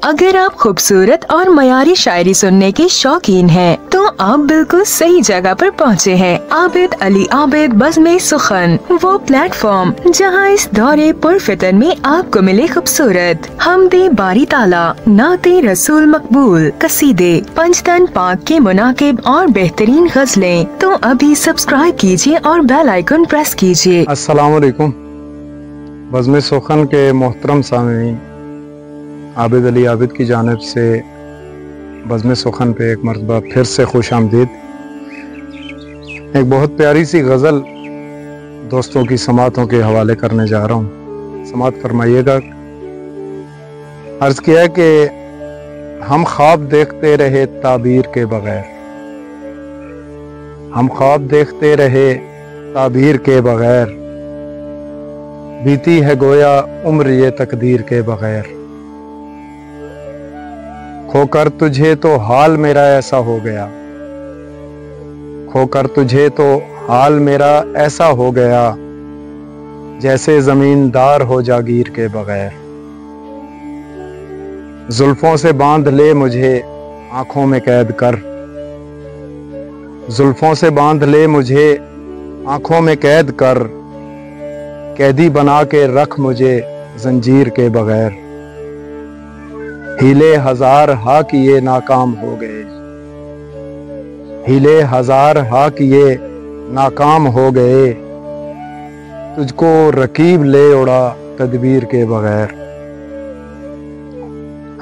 अगर आप खूबसूरत और मयारी शायरी सुनने के शौकीन हैं, तो आप बिल्कुल सही जगह पर पहुंचे हैं। आबिद अली आबिद बज़्म सुखन, वो प्लेटफॉर्म जहां इस दौरे पुरफितन में आपको मिले खूबसूरत हमदे बारी ताला, नाते रसूल मकबूल, कसीदे, पंचतन पाक के मुनाकिब और बेहतरीन गजलें। तो अभी सब्सक्राइब कीजिए और बेल आइकन प्रेस कीजिए। अस्सलाम वालेकुम। बज़्म सुखन के मोहतरम सामीन, आबिद अली आबिद की जानिब से बज़्म सुखन पे एक मरतबा फिर से खुश आमदीद। एक बहुत प्यारी सी गज़ल दोस्तों की समातों के हवाले करने जा रहा हूँ, समात फरमाइएगा। अर्ज़ किया कि हम ख्वाब देखते रहे ताबीर के बगैर, हम ख्वाब देखते रहे ताबीर के बगैर, बीती है गोया उम्र ये तकदीर के बगैर। खोकर तुझे तो हाल मेरा ऐसा हो गया, खोकर तुझे तो हाल मेरा ऐसा हो गया, जैसे जमींदार हो जागीर के बगैर। जुल्फों से बांध ले मुझे आंखों में कैद कर, जुल्फों से बांध ले मुझे आंखों में कैद कर, कैदी बना के रख मुझे जंजीर के बगैर। हीले हजार हा किए नाकाम हो गए, हीले हजार हा किए नाकाम हो गए, तुझको रकीब ले उड़ा तदबीर के बगैर।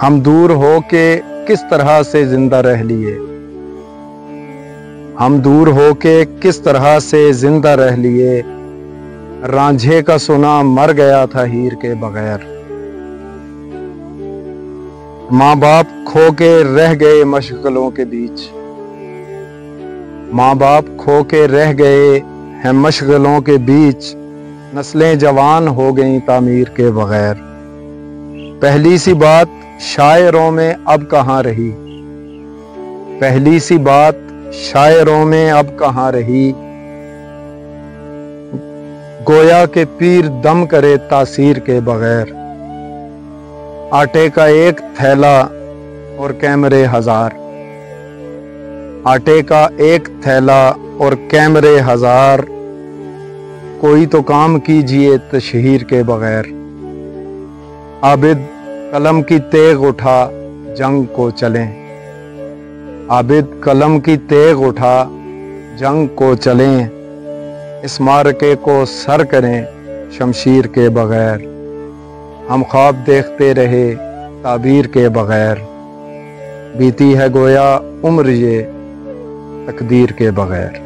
हम दूर हो के किस तरह से जिंदा रह लिए, हम दूर हो के किस तरह से जिंदा रह लिए, रांझे का सुना मर गया था हीर के बगैर। माँ बाप खो के रह गए मशगलों के बीच, माँ बाप खो के रह गए हैं मशगलों के बीच, नस्लें जवान हो गईं तामीर के बगैर। पहली सी बात शायरों में अब कहाँ रही, पहली सी बात शायरों में अब कहाँ रही, गोया के पीर दम करे तासीर के बगैर। आटे का एक थैला और कैमरे हजार, आटे का एक थैला और कैमरे हजार, कोई तो काम कीजिए तशहीर के बगैर। आबिद कलम की तेग उठा जंग को चलें, आबिद कलम की तेग उठा जंग को चलें, इस मारके को सर करें शमशीर के बगैर। हम ख्वाब देखते रहे ताबीर के बगैर, बीती है गोया उम्र ये तकदीर के बगैर।